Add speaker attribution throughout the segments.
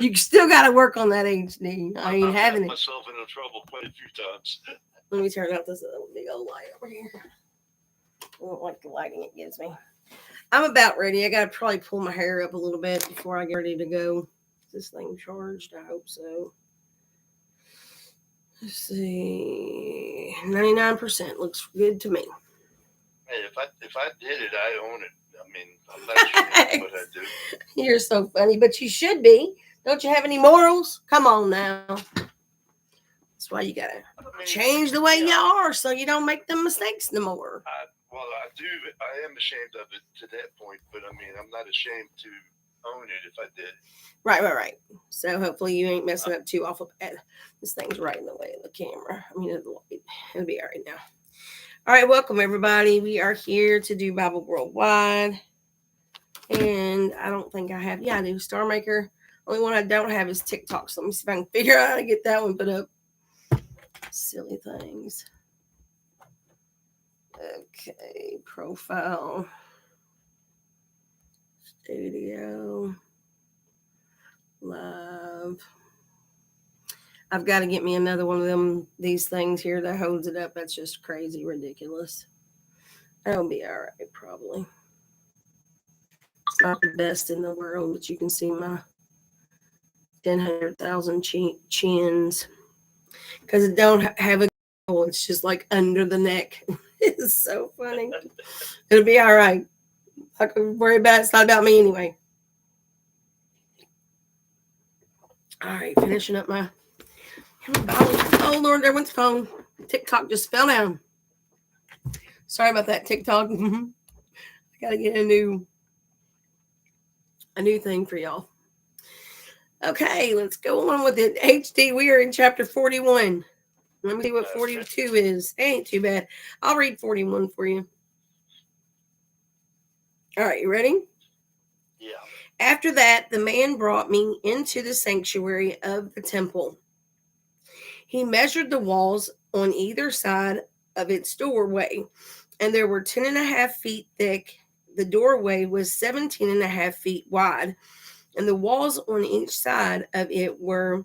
Speaker 1: You still got to work on that HD. I mean,
Speaker 2: I've gotten
Speaker 1: having it.
Speaker 2: myself into trouble quite a few times.
Speaker 1: Let me turn out this big old light over here. I don't like the lighting it gives me. I'm about ready. I got to probably pull my hair up a little bit before I get ready to go. Is this thing charged? I hope so. Let's see. 99% looks good to me.
Speaker 2: Hey, if I did it, I own it. I mean, I'm not ashamed of what I do.
Speaker 1: You're so funny, but you should be. Don't you have any morals? Come on now. That's why you got to
Speaker 2: I mean,
Speaker 1: change the way you
Speaker 2: yeah,
Speaker 1: are so you don't make them mistakes no more.
Speaker 2: I do. I am ashamed of it to that point, but I mean, I'm not ashamed to own it if I did.
Speaker 1: Right. So hopefully you ain't
Speaker 2: Uh,
Speaker 1: messing up too awful bad. This thing's right in the way of the camera. I mean, it'll be all right now. All right, welcome everybody. We are here to do Bible Worldwide. And I don't think I have, yeah, I do. Star Maker. Only one I don't have is TikTok. So let me see if I can figure out how to get that one put up. Silly things. Okay, profile. Studio. Live. I've got to get me another one of these things here that holds it up. That's just crazy, ridiculous. That'll be all right, probably. It's not the best in the world, but you can see my 100,000 chins because it don't have a goal. It's just like under the neck. It's so funny. It'll be all right. I can worry about it. It's not about me anyway. All right, finishing up my. Oh Lord, there went the phone. TikTok just fell down. Sorry about that, TikTok. I gotta get a new thing for y'all. Okay, let's go on with it. HD, we are in chapter 41. Let me see what 42 is. Ain't too bad. I'll read 41 for you. All right, you ready?
Speaker 2: yeah.
Speaker 1: After that, the man brought me into the sanctuary of the temple. He measured the walls on either side of its doorway, and there were 10.5 feet thick. The doorway was 17.5 feet wide, and the walls on each side of it were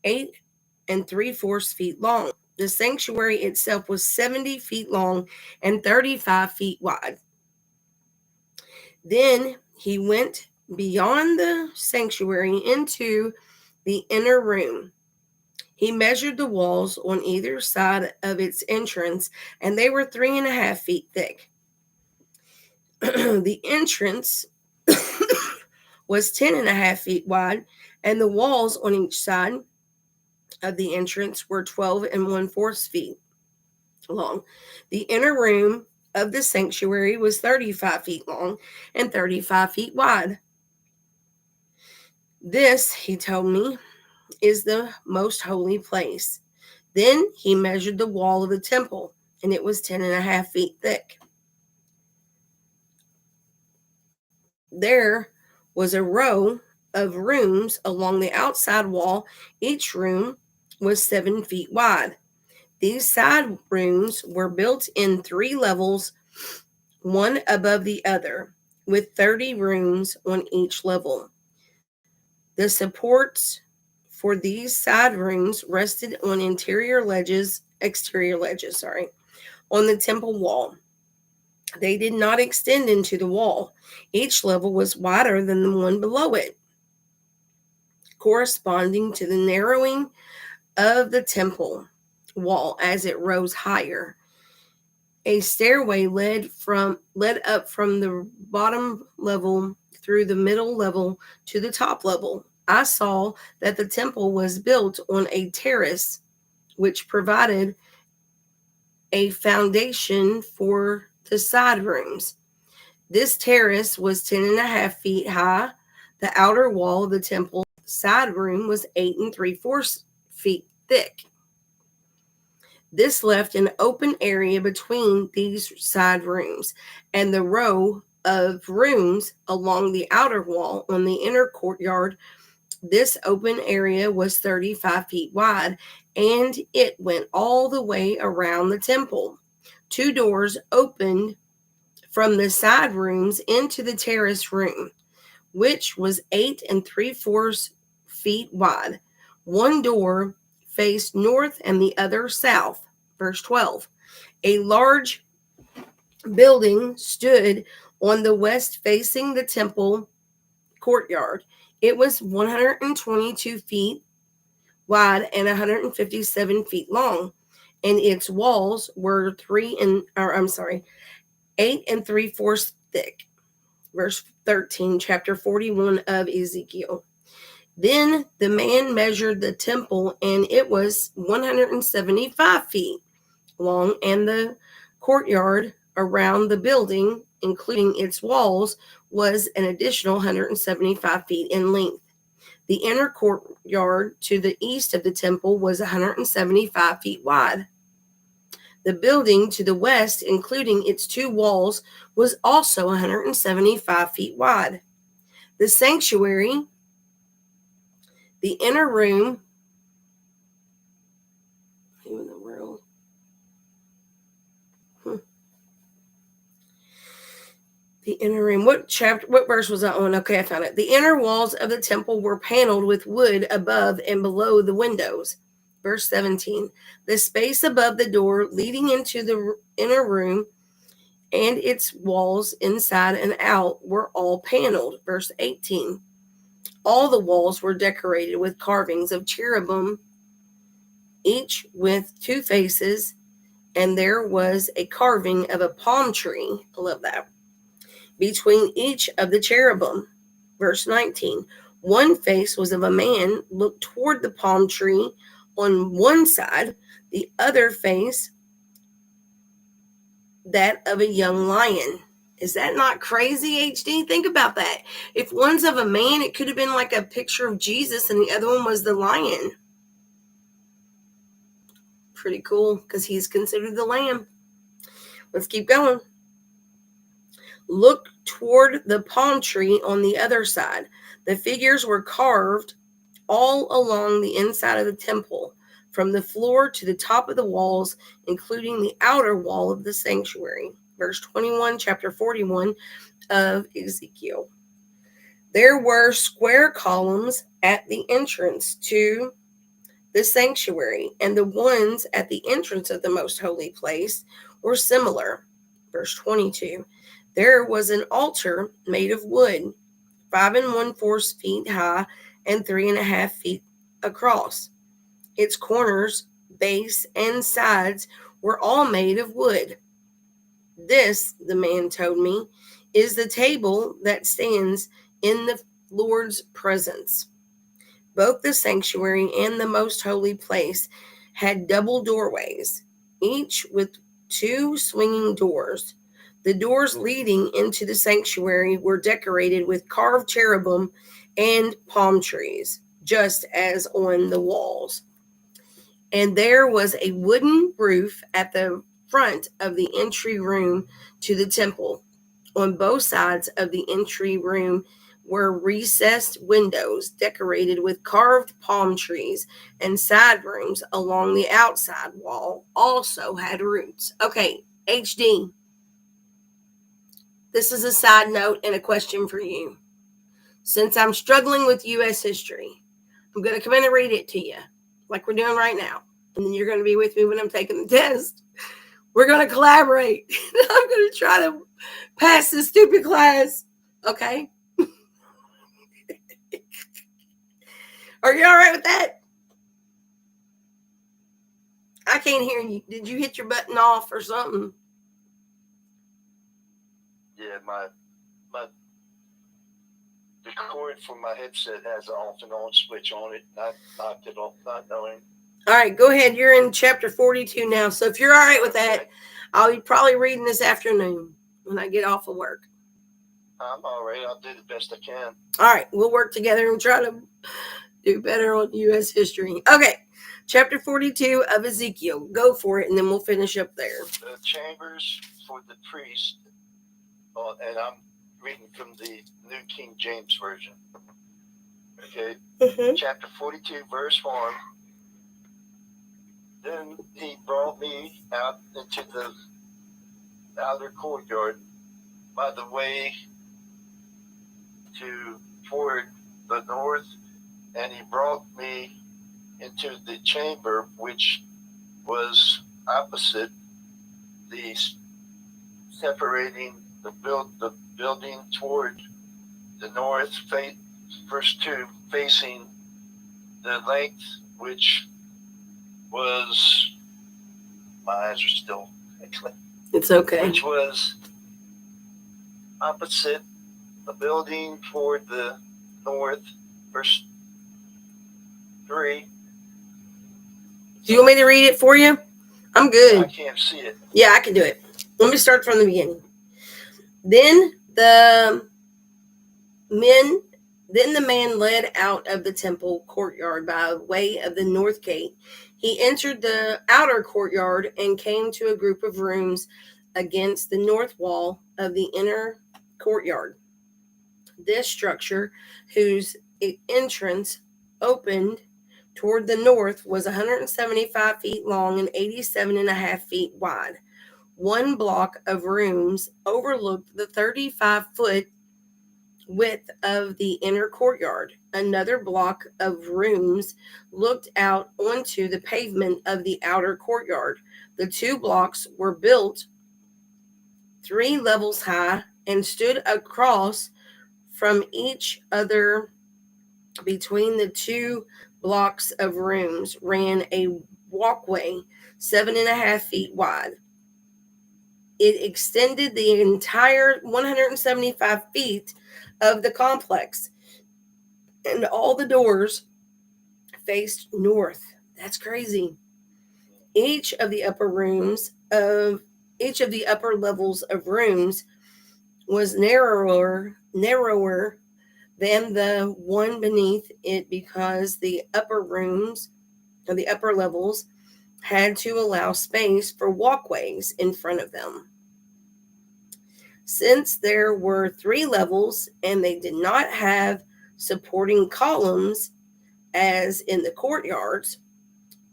Speaker 1: 8.75 feet long. The sanctuary itself was 70 feet long and 35 feet wide. Then he went beyond the sanctuary into the inner room. He measured the walls on either side of its entrance, and they were 3.5 feet thick. The entrance was 10.5 feet wide, and the walls on each side of the entrance were 12.25 feet long. The inner room of the sanctuary was 35 feet long and 35 feet wide. This, he told me, is the most holy place. Then he measured the wall of the temple, and it was 10.5 feet thick. There was a row of rooms along the outside wall. Each room was 7 feet wide. These side rooms were built in 3 levels, one above the other, with 30 rooms on each level. The supports for these side rooms rested on exterior ledges, on the temple wall. They did not extend into the wall. Each level was wider than the one below it, corresponding to the narrowing of the temple wall as it rose higher. A stairway led up from the bottom level through the middle level to the top level. I saw that the temple was built on a terrace, which provided a foundation for the side rooms. This terrace was 10.5 feet high. The outer wall of the temple side room was 8.75 feet thick. This left an open area between these side rooms and the row of rooms along the outer wall on the inner courtyard. This open area was 35 feet wide, and it went all the way around the temple. 2 doors opened from the side rooms into the terrace room, which was 8.75 feet wide. One door faced north and the other south. Verse 12. A large building stood on the west facing the temple courtyard. It was 122 feet wide and 157 feet long, and its walls were 8 3/4 thick. Verse 13, chapter 41 of Ezekiel. Then the man measured the temple, and it was 175 feet long, and the courtyard around the building, including its walls, was an additional 175 feet in length. The inner courtyard to the east of the temple was 175 feet wide. The building to the west, including its two walls, was also 175 feet wide. The sanctuary, the inner room, in the world? The inner room. What verse was that on? Okay, I found it. The inner walls of the temple were paneled with wood above and below the windows. Verse 17. The space above the door leading into the inner room and its walls inside and out were all paneled. Verse 18. All the walls were decorated with carvings of cherubim, each with two faces, and there was a carving of a palm tree. I love that. Between each of the cherubim. Verse 19. One face was of a man looked toward the palm tree on one side, the other face that of a young lion. Is that not crazy, HD? Think about that. If one's of a man, it could have been like a picture of Jesus, and the other one was the lion. Pretty cool, because he's considered the lamb. Let's keep going. Look toward the palm tree on the other side. The figures were carved all along the inside of the temple, from the floor to the top of the walls, including the outer wall of the sanctuary. Verse 21, chapter 41 of Ezekiel. There were square columns at the entrance to the sanctuary, and the ones at the entrance of the most holy place were similar. Verse 22. There was an altar made of wood, 5 1/4 feet high and 3.5 feet across. Its corners, base, and sides were all made of wood. This, the man told me, is the table that stands in the Lord's presence. Both the sanctuary and the most holy place had double doorways, each with 2 swinging doors. The doors leading into the sanctuary were decorated with carved cherubim and palm trees, just as on the walls. And there was a wooden roof at the front of the entry room to the temple. On both sides of the entry room were recessed windows decorated with carved palm trees, and side rooms along the outside wall also had roots. Okay, HD. This is a side note and a question for you. Since I'm struggling with U.S. history, I'm going to come in and read it to you, like we're doing right now. And then you're going to be with me when I'm taking the test. We're going to collaborate. I'm going to try to pass this stupid class. Okay? Are you all right with that? I can't hear you. Did you hit your button off or something?
Speaker 2: Yeah, the cord for my headset has an off and on switch on it. I knocked it off, not knowing.
Speaker 1: All right, go ahead. You're in chapter 42 now. So if you're all right with that, I'll be probably reading this afternoon when I get off of work.
Speaker 2: I'm all right. I'll do the best I can.
Speaker 1: All right, we'll work together and try to do better on U.S. history. Okay, chapter 42 of Ezekiel. Go for it, and then we'll finish up there.
Speaker 2: The chambers for the priest, and I'm reading from the New King James Version. Okay, Chapter 42, verse 1. Then he brought me out into the outer courtyard by the way toward the north, And he brought me into the chamber which was opposite the separating the building toward the north, verse 2, facing the length, which was, my eyes are still,
Speaker 1: it's okay,
Speaker 2: which was opposite the building toward the north, verse 3.
Speaker 1: Do you want me to read it for you? I'm good.
Speaker 2: I can't see it.
Speaker 1: Yeah, I can do it. Let me start from the beginning. Then the man led out of the temple courtyard by way of the north gate. He entered the outer courtyard and came to a group of rooms against the north wall of the inner courtyard. This structure, whose entrance opened toward the north, was 175 feet long and 87.5 feet wide. One block of rooms overlooked the 35-foot width of the inner courtyard. Another block of rooms looked out onto the pavement of the outer courtyard. The two blocks were built 3 levels high and stood across from each other. Between the 2 blocks of rooms ran a walkway 7.5 feet wide. It extended the entire 175 feet of the complex, and all the doors faced north. That's crazy. Each of the upper levels of rooms was narrower than the one beneath it, because the upper levels had to allow space for walkways in front of them. Since there were 3 levels and they did not have supporting columns as in the courtyards,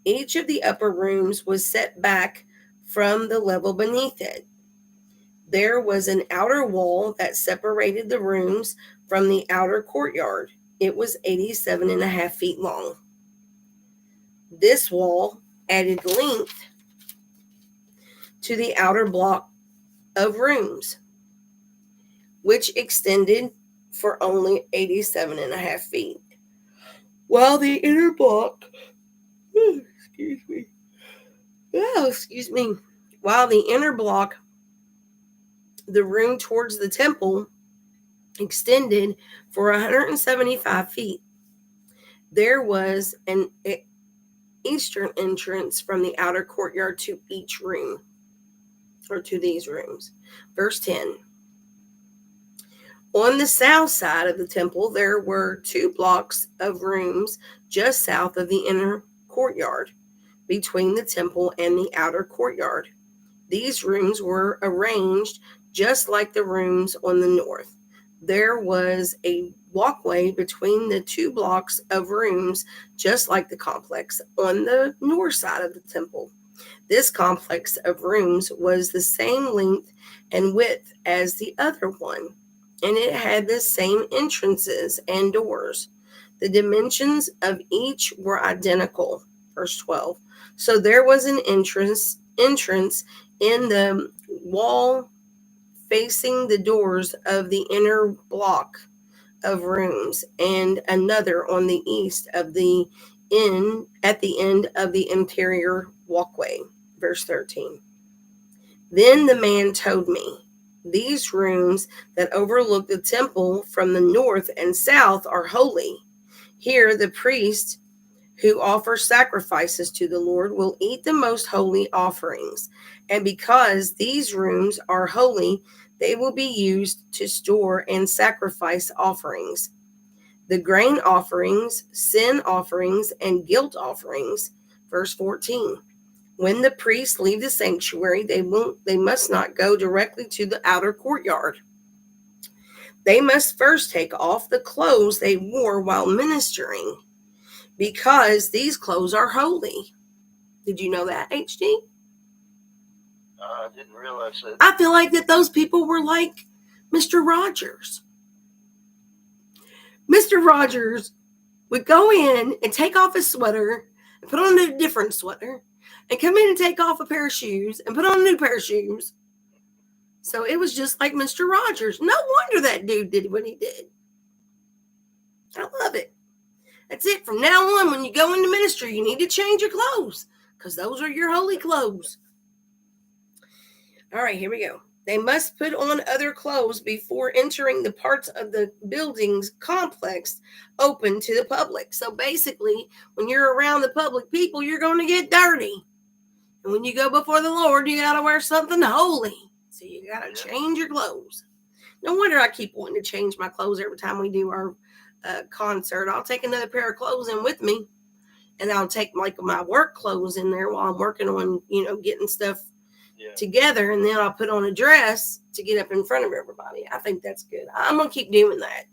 Speaker 1: each of the upper rooms was set back from the level beneath it. There was an outer wall that separated the rooms from the outer courtyard. It was 87.5 feet long. This wall added length to the outer block of rooms, which extended for only 87.5 feet. While the inner block, while the inner block, the room towards the temple, extended for 175 feet. There was an eastern entrance from the outer courtyard to each room, or to these rooms. Verse 10. On the south side of the temple, there were 2 blocks of rooms just south of the inner courtyard, between the temple and the outer courtyard. These rooms were arranged just like the rooms on the north. There was a walkway between the 2 blocks of rooms, just like the complex on the north side of the temple. This complex of rooms was the same length and width as the other one, and it had the same entrances and doors. The dimensions of each were identical. Verse 12. So there was an entrance in the wall facing the doors of the inner block of rooms, and another on the east of the inn at the end of the interior walkway. Verse 13. Then the man told me, these rooms that overlook the temple from the north and south are holy. Here the priest who offers sacrifices to the Lord will eat the most holy offerings. And because these rooms are holy, they will be used to store and sacrifice offerings. The grain offerings, sin offerings, and guilt offerings. Verse 14. When the priests leave the sanctuary, they must not go directly to the outer courtyard. They must first take off the clothes they wore while ministering, because these clothes are holy. Did you know that, HD?
Speaker 2: I didn't realize that.
Speaker 1: I feel like that those people were like Mr. Rogers. Mr. Rogers would go in and take off his sweater and put on a different sweater and come in and take off a pair of shoes and put on a new pair of shoes. So it was just like Mr. Rogers. No wonder that dude did what he did. I love it. That's it. From now on, when you go into ministry, you need to change your clothes because those are your holy clothes. All right, here we go. They must put on other clothes before entering the parts of the building's complex open to the public. So basically, when you're around the public people, you're going to get dirty. And when you go before the Lord, you got to wear something holy. So you got to change your clothes. No wonder I keep wanting to change my clothes every time we do our concert. I'll take another pair of clothes in with me. And I'll take like my work clothes in there while I'm working on, getting stuff together, and then I'll put on a dress to get up in front of everybody. I think that's good. I'm going to keep doing that.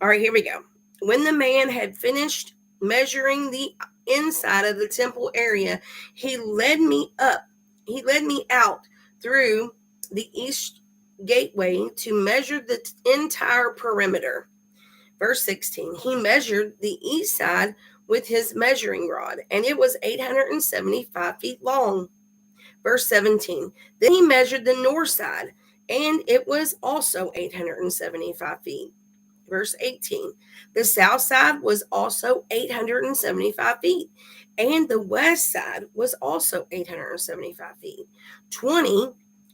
Speaker 1: All right, here we go. When the man had finished measuring the inside of the temple area, he led me out through the east gateway to measure the entire perimeter. Verse 16, he measured the east side with his measuring rod, and it was 875 feet long. Verse 17, then he measured the north side, and it was also 875 feet. Verse 18, the south side was also 875 feet, and the west side was also 875 feet. 20,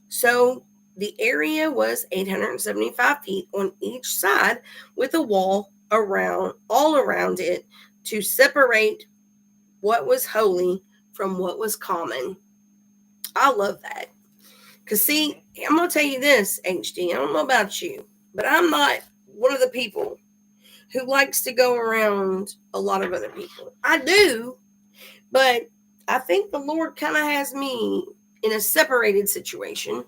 Speaker 1: so the area was 875 feet on each side with a wall all around it to separate what was holy from what was common. I love that. Because, see, I'm going to tell you this, HD. I don't know about you, but I'm not one of the people who likes to go around a lot of other people. I do, but I think the Lord kind of has me in a separated situation.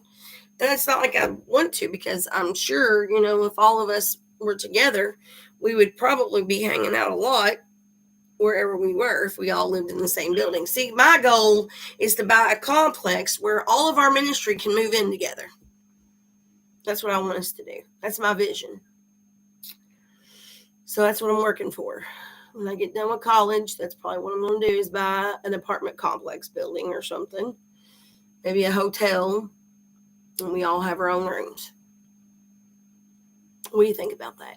Speaker 1: And it's not like I want to, because I'm sure, if all of us were together, we would probably be hanging out a lot wherever we were if we all lived in the same building. See, my goal is to buy a complex where all of our ministry can move in together. That's what I want us to do. That's my vision. So that's what I'm working for. When I get done with college, that's probably what I'm going to do, is buy an apartment complex building or something. Maybe a hotel, and we all have our own rooms. What do you think about that?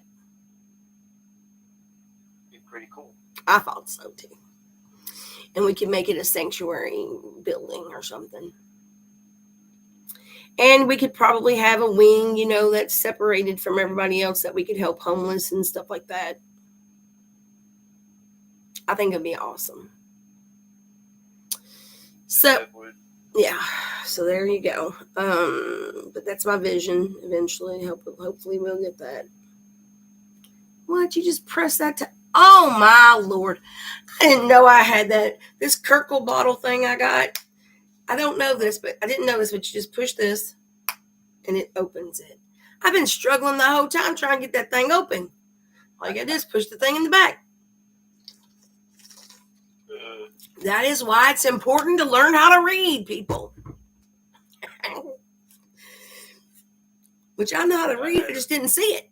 Speaker 2: Pretty cool.
Speaker 1: I thought so too. And we can make it a sanctuary building or something. And we could probably have a wing, that's separated from everybody else, that we could help homeless and stuff like that. I think it'd be awesome. So, yeah. So there you go. But that's my vision eventually. Hopefully we'll get that. What? You just press that to... Oh, my Lord. I didn't know I had that. This Kirkle bottle thing I got. I don't know this, but I didn't know this, but you just push this and it opens it. I've been struggling the whole time trying to get that thing open. All you got to do is push the thing in the back. That is why it's important to learn how to read, people. Which I know how to read, I just didn't see it.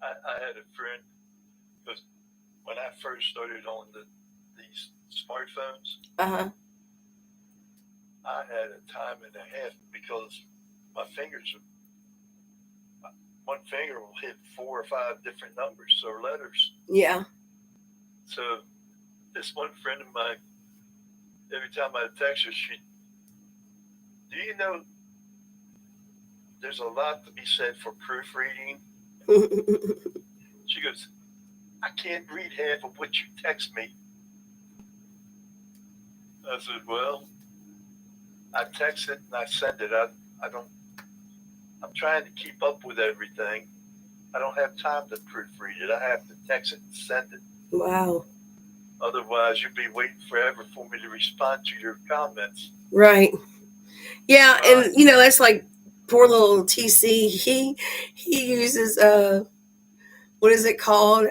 Speaker 2: I had a friend, because when I first started on these smartphones, I had a time and a half, because my fingers, one finger will hit 4 or 5 different numbers or letters.
Speaker 1: Yeah.
Speaker 2: So this one friend of mine, every time I text her, do you know there's a lot to be said for proofreading? She goes, I can't read half of what you text me. I said, well, I text it and I send it. I'm trying to keep up with everything. I don't have time to proofread it. I have to text it and send it.
Speaker 1: Wow.
Speaker 2: Otherwise, you'll be waiting forever for me to respond to your comments.
Speaker 1: Right. Yeah, and that's like poor little TC. He uses what is it called?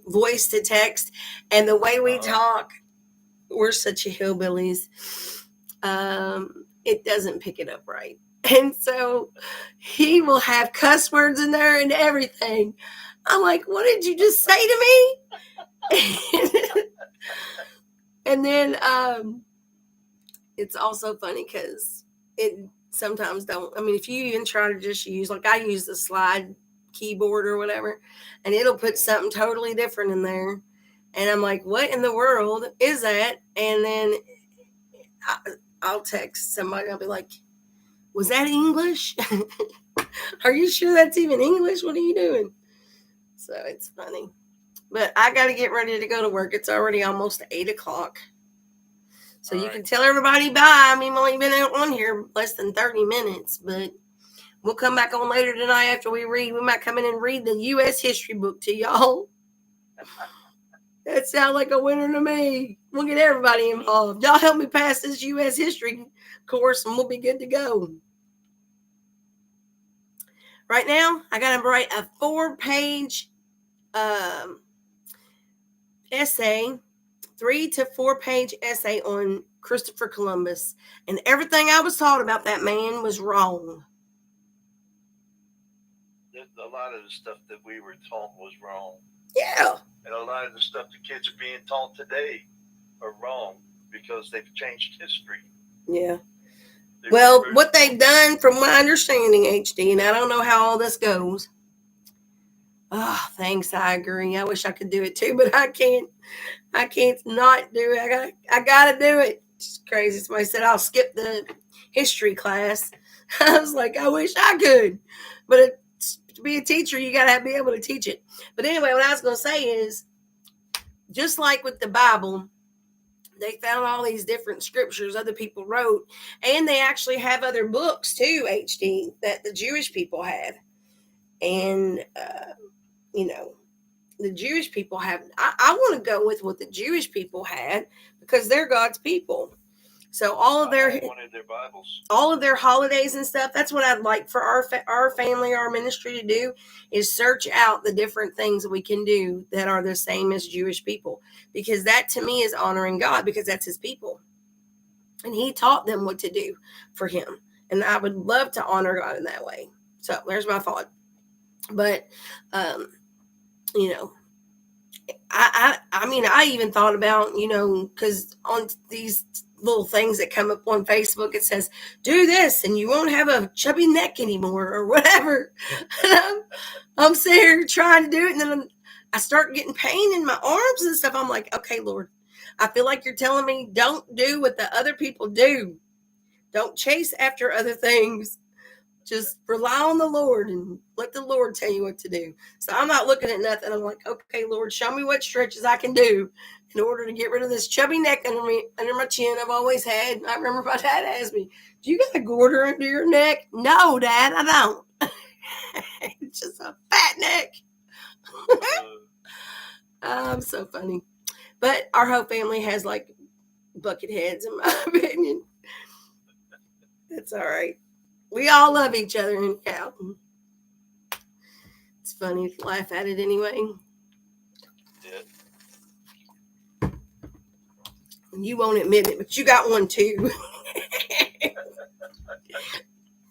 Speaker 1: Voice to text. And the way we talk, we're such a hillbillies. It doesn't pick it up right. And so he will have cuss words in there and everything. I'm like, what did you just say to me? And then it's also funny because it sometimes don't. I mean, if you even try to just use, like I use the slide keyboard or whatever, and it'll put something totally different in there. And I'm like, what in the world is that? And then I'll text somebody. I'll be like, was that English? Are you sure that's even English? What are you doing? So it's funny. But I got to get ready to go to work. It's already almost 8 o'clock. So you can tell everybody bye. I mean, I've only been on here less than 30 minutes, but we'll come back on later tonight after we read. We might come in and read the U.S. history book to y'all. That sounds like a winner to me. We'll get everybody involved. Y'all help me pass this U.S. history course and we'll be good to go. Right now, I got to write a 4-page essay, 3 to 4 page essay on Christopher Columbus. And everything I was taught about that man was wrong.
Speaker 2: A lot of the stuff that we were taught was wrong.
Speaker 1: Yeah.
Speaker 2: And a lot of the stuff the kids are being taught today are wrong because they've changed history.
Speaker 1: Yeah. Well, what they've done, from my understanding, HD, and I don't know how all this goes. Oh, thanks. I agree. I wish I could do it too, but I can't. I can't not do it. I gotta do it. It's crazy. Somebody said I'll skip the history class. I was like, I wish I could, but to be a teacher, you gotta be able to teach it. But anyway, what I was gonna say is, just like with the Bible, they found all these different scriptures other people wrote, and they actually have other books too, HD, that the Jewish people had. And the Jewish people have, I want to go with what the Jewish people had because they're God's people. So all of their
Speaker 2: Bibles,
Speaker 1: all of their holidays and stuff, that's what I'd like for our family, our ministry to do, is search out the different things that we can do that are the same as Jewish people, because that to me is honoring God, because that's his people. And he taught them what to do for him. And I would love to honor God in that way. So there's my thought. But, I mean, I even thought about, because on these little things that come up on Facebook, it says, do this and you won't have a chubby neck anymore or whatever. And I'm sitting here trying to do it. And then I start getting pain in my arms and stuff. I'm like, okay, Lord, I feel like you're telling me don't do what the other people do. Don't chase after other things. Just rely on the Lord and let the Lord tell you what to do. So I'm not looking at nothing. I'm like, okay, Lord, show me what stretches I can do in order to get rid of this chubby neck under my chin I've always had. I remember my dad asked me, do you got a goiter under your neck? No, Dad, I don't. It's just a fat neck. I'm so funny. But our whole family has like bucket heads, in my opinion. It's all right. We all love each other anyhow. It's funny to laugh at it anyway.
Speaker 2: Yeah.
Speaker 1: You won't admit it, but you got one too.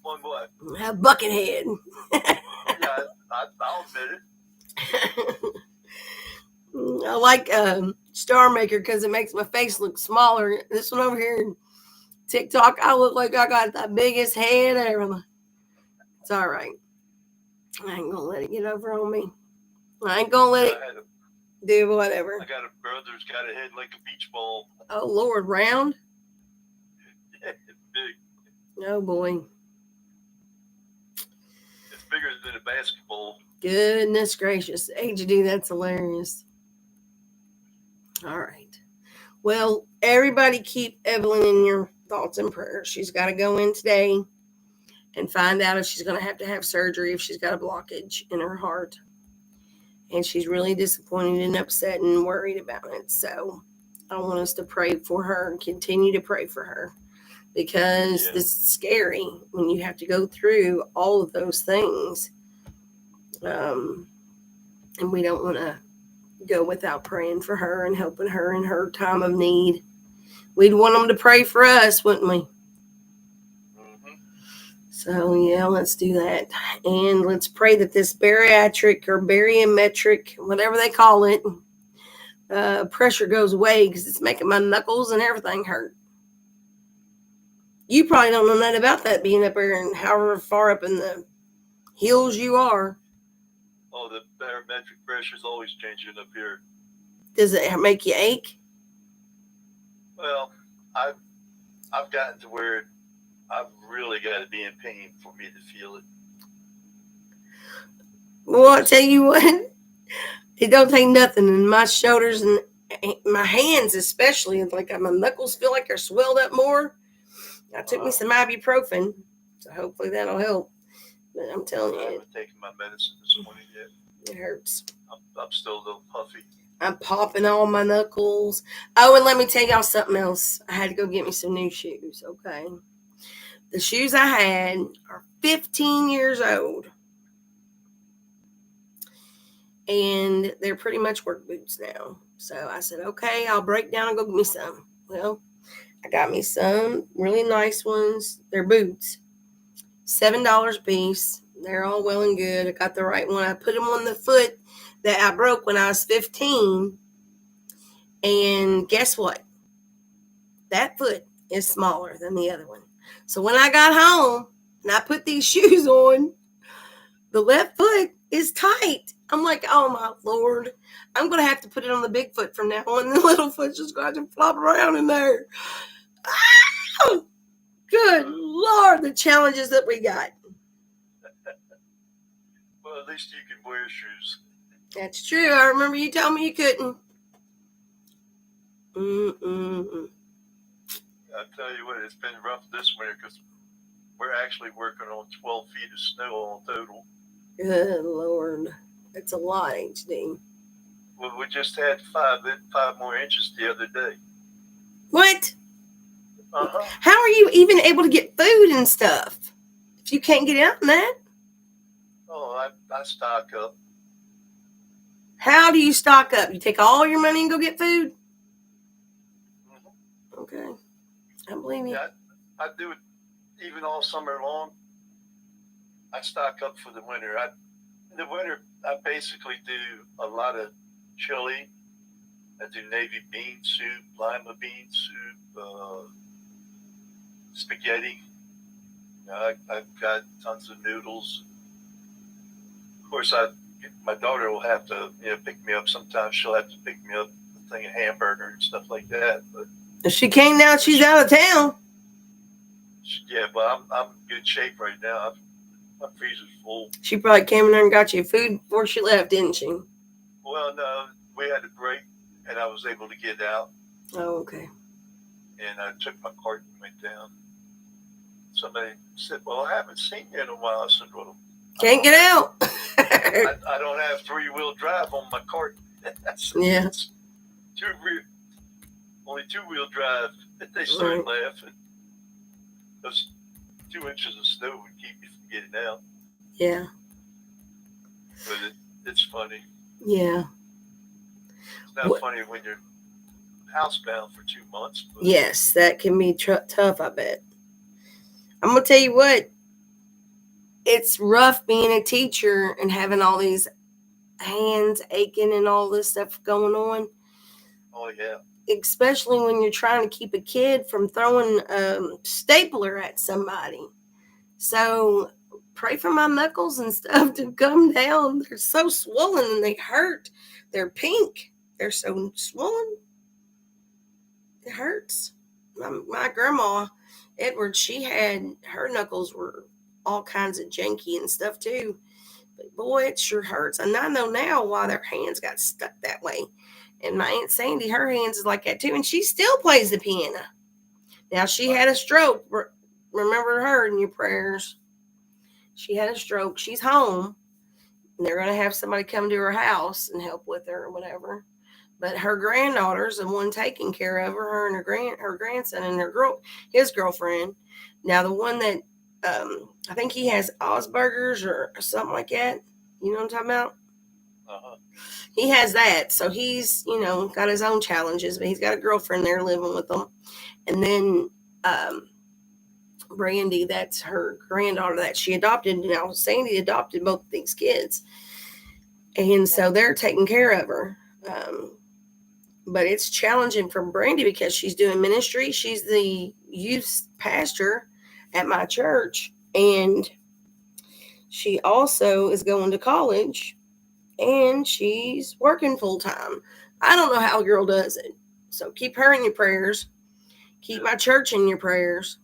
Speaker 2: One what?
Speaker 1: A bucket head.
Speaker 2: Yeah, I'll admit it.
Speaker 1: I like Star Maker because it makes my face look smaller. This one over here in TikTok, I look like I got the biggest head ever. It's all right. I ain't gonna let it get over on me. I ain't gonna let it do whatever.
Speaker 2: I got a brother who's got a head like a beach ball.
Speaker 1: Oh Lord, round?
Speaker 2: Big.
Speaker 1: Oh boy.
Speaker 2: It's bigger than a basketball.
Speaker 1: Goodness gracious. HD, that's hilarious. All right. Well, everybody keep Evelyn in your thoughts and prayers. She's got to go in today and find out if she's going to have surgery, if she's got a blockage in her heart. And she's really disappointed and upset and worried about it. So I want us to pray for her and continue to pray for her, because this is scary when you have to go through all of those things. And we don't want to go without praying for her and helping her in her time of need. We'd want them to pray for us, wouldn't we?
Speaker 2: Mm-hmm.
Speaker 1: So, yeah, let's do that. And let's pray that this bariatric or barimetric, whatever they call it, pressure goes away because it's making my knuckles and everything hurt. You probably don't know nothing about that being up there and however far up in the hills you are.
Speaker 2: Oh, the barometric pressure is always changing up here.
Speaker 1: Does it make you ache?
Speaker 2: Well, I've gotten to where I've really got to be in pain for me to feel it.
Speaker 1: Well, I tell you what, it don't take nothing. And my shoulders and my hands, especially, like my knuckles feel like they're swelled up more. I took me some ibuprofen, so hopefully that'll help. But I'm telling
Speaker 2: I
Speaker 1: you,
Speaker 2: haven't taken my medicine this morning yet.
Speaker 1: it hurts.
Speaker 2: I'm still a little puffy.
Speaker 1: I'm popping all my knuckles. Oh, and let me tell y'all something else. I had to go get me some new shoes, okay? The shoes I had are 15 years old. And they're pretty much work boots now. So I said, okay, I'll break down and go get me some. Well, I got me some really nice ones. They're boots. $7 a piece. They're all well and good. I got the right one. I put them on the foot that I broke when I was 15. And guess what? That foot is smaller than the other one. So when I got home and I put these shoes on, the left foot is tight. I'm like, oh my Lord, I'm going to have to put it on the big foot from now on. The little foot's just going to flop around in there. Oh, good Lord, the challenges that we got.
Speaker 2: Well, at least you can wear shoes.
Speaker 1: That's true. I remember you told me you couldn't. Mm-mm-mm.
Speaker 2: I tell you what, it's been rough this winter because we're actually working on 12 feet of snow all total.
Speaker 1: Good Lord. That's a lot, HD.
Speaker 2: Well, we just had five more inches the other day.
Speaker 1: What?
Speaker 2: Uh-huh.
Speaker 1: How are you even able to get food and stuff if you can't get out in that?
Speaker 2: Oh, I stock up.
Speaker 1: How do you stock up? You take all your money and go get food?
Speaker 2: Mm-hmm.
Speaker 1: Okay. I believe you.
Speaker 2: Yeah, I do it even all summer long. I stock up for the winter. In the winter, I basically do a lot of chili. I do navy bean soup, lima bean soup, spaghetti. I've got tons of noodles. Of course, my daughter will have to pick me up. Sometimes she'll have to pick me up a thing of hamburger and stuff like that. But
Speaker 1: If she came now, she's out of town.
Speaker 2: yeah, but I'm in good shape right now. My freezer's full.
Speaker 1: She probably came in there and got you food before she left, didn't she?
Speaker 2: Well, no, we had a break, and I was able to get out.
Speaker 1: Oh, okay.
Speaker 2: And I took my cart and went down. Somebody said, well, I haven't seen you in a while. I said, well,
Speaker 1: can't get out.
Speaker 2: I don't have 3-wheel drive on my cart.
Speaker 1: Yeah.
Speaker 2: Only 2-wheel drive. They started laughing. Those 2 inches of snow would keep you from getting out.
Speaker 1: Yeah.
Speaker 2: But it's funny.
Speaker 1: Yeah.
Speaker 2: It's not funny when you're housebound for 2 months. But
Speaker 1: yes, that can be tough, I bet. I'm going to tell you what. It's rough being a teacher and having all these hands aching and all this stuff going on.
Speaker 2: Oh, yeah.
Speaker 1: Especially when you're trying to keep a kid from throwing a stapler at somebody. So pray for my knuckles and stuff to come down. They're so swollen and they hurt. They're pink. They're so swollen. It hurts. My grandma, Edward, her knuckles were all kinds of janky and stuff too. But boy, it sure hurts. And I know now why their hands got stuck that way. And my Aunt Sandy, her hands is like that too. And she still plays the piano. Now, she had a stroke. Remember her in your prayers. She had a stroke. She's home. And they're going to have somebody come to her house and help with her or whatever. But her granddaughter's the one taking care of her and her grandson and his girlfriend. Now, the one that I think he has Asperger's or something like that. You know what I'm talking about?
Speaker 2: Uh-huh.
Speaker 1: He has that. So he's, got his own challenges, but he's got a girlfriend there living with him. And then Brandy, that's her granddaughter that she adopted. Now, Sandy adopted both of these kids. And so they're taking care of her. But it's challenging for Brandy because she's doing ministry. She's the youth pastor at my church. And she also is going to college. And she's working full time. I don't know how a girl does it. So keep her in your prayers. Keep my church in your prayers.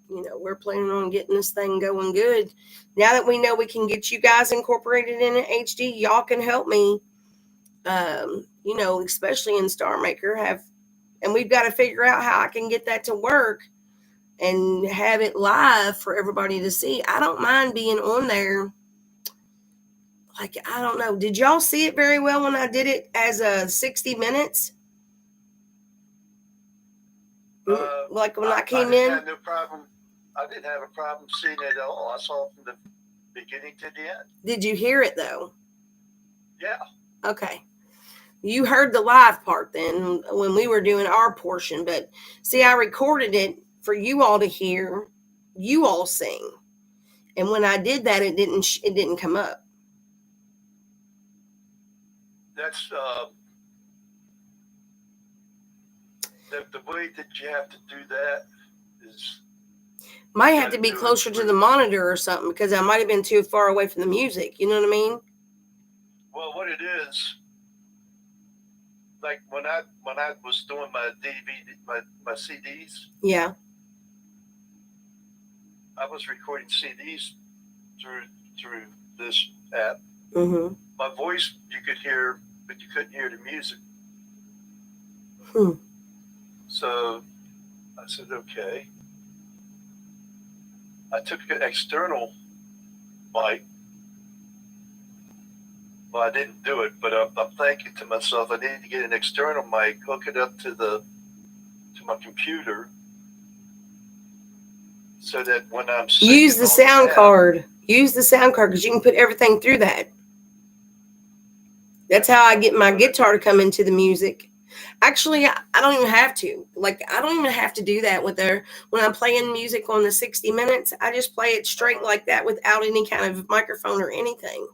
Speaker 1: We're planning on getting this thing going good. Now that we know we can get you guys incorporated in it HD, y'all can help me. Especially in Star Maker, and we've got to figure out how I can get that to work and have it live for everybody to see. I don't mind being on there. Like, I don't know. Did y'all see it very well when I did it as a 60 minutes? Like when I came in?
Speaker 2: Had no problem. I didn't have a problem seeing it at all. I saw it from the beginning to the end.
Speaker 1: Did you hear it, though?
Speaker 2: Yeah.
Speaker 1: Okay. You heard the live part then when we were doing our portion. But, see, I recorded it for you all to hear you all sing. And when I did that, it didn't come up.
Speaker 2: That's the way that you have to do that is...
Speaker 1: Might have to be closer to the monitor or something because I might have been too far away from the music. You know what I mean?
Speaker 2: Well, what it is, like when I was doing my DVD, my CDs.
Speaker 1: Yeah.
Speaker 2: I was recording CDs through this app.
Speaker 1: Mm-hmm.
Speaker 2: My voice you could hear, but you couldn't hear the music. So I said, okay. I took an external mic. Well, I didn't do it, but I'm thinking to myself, I need to get an external mic, hook it up to my computer, so that when I'm
Speaker 1: use the sound card. Use the sound card because you can put everything through that. That's how I get my guitar to come into the music. Actually, I don't even have to. Like, I don't even have to do that with when I'm playing music on the 60 minutes. I just play it straight like that without any kind of microphone or anything.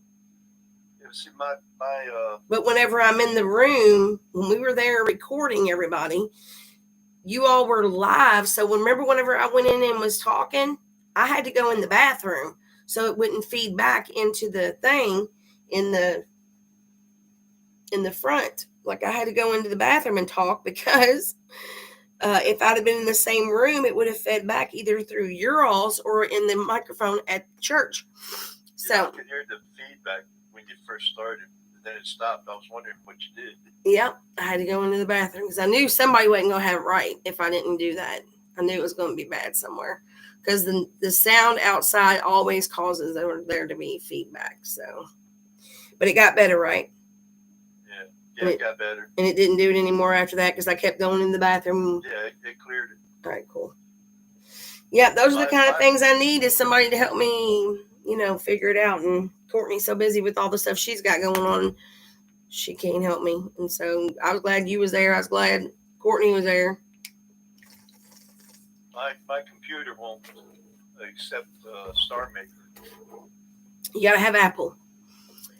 Speaker 2: Yeah, see,
Speaker 1: but whenever I'm in the room, when we were there recording everybody, you all were live. So remember whenever I went in and was talking, I had to go in the bathroom so it wouldn't feed back into the thing in the front. Like, I had to go into the bathroom and talk because if I'd have been in the same room, it would have fed back either through your alls or in the microphone at church. So
Speaker 2: I could hear the feedback when you first started, and then it stopped. I was wondering what you did.
Speaker 1: Yep, I had to go into the bathroom because I knew somebody wasn't going to have it right if I didn't do that. I knew it was going to be bad somewhere because the sound outside always causes there to be feedback. So, but it got better, right?
Speaker 2: Yeah, it got better.
Speaker 1: And it didn't do it anymore after that because I kept going in the bathroom.
Speaker 2: Yeah, it cleared it.
Speaker 1: All right, cool. Yeah, those are the kind of things I need is somebody to help me, figure it out. And Courtney's so busy with all the stuff she's got going on, she can't help me. And so I was glad you was there. I was glad Courtney was there.
Speaker 2: My computer won't accept Star Maker.
Speaker 1: You got to have Apple.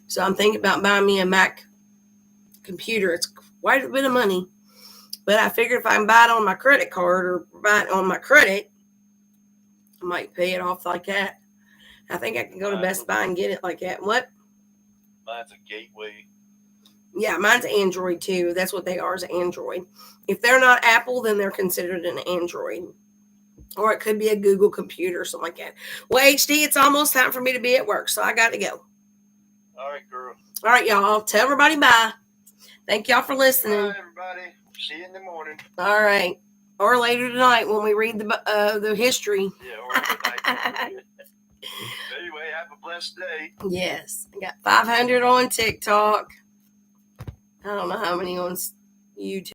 Speaker 1: So I'm thinking about buying me a Mac computer. It's quite a bit of money, but I figured if I can buy it on my credit card or buy it on my credit, I might pay it off like that. I think I can go to Best Buy and get it like that. What?
Speaker 2: Mine's a Gateway.
Speaker 1: Yeah, mine's Android too. That's what they are, is Android. If they're not Apple, then they're considered an Android. Or it could be a Google computer or something like that. Well, HD, it's almost time for me to be at work, so I got to go.
Speaker 2: All right, girl.
Speaker 1: All right, y'all. Tell everybody bye. Thank y'all for listening.
Speaker 2: All right, everybody. See you in the morning.
Speaker 1: All right. Or later tonight when we read the history.
Speaker 2: Yeah, or tonight. Anyway, have a blessed day.
Speaker 1: Yes. I got 500 on TikTok. I don't know how many on YouTube.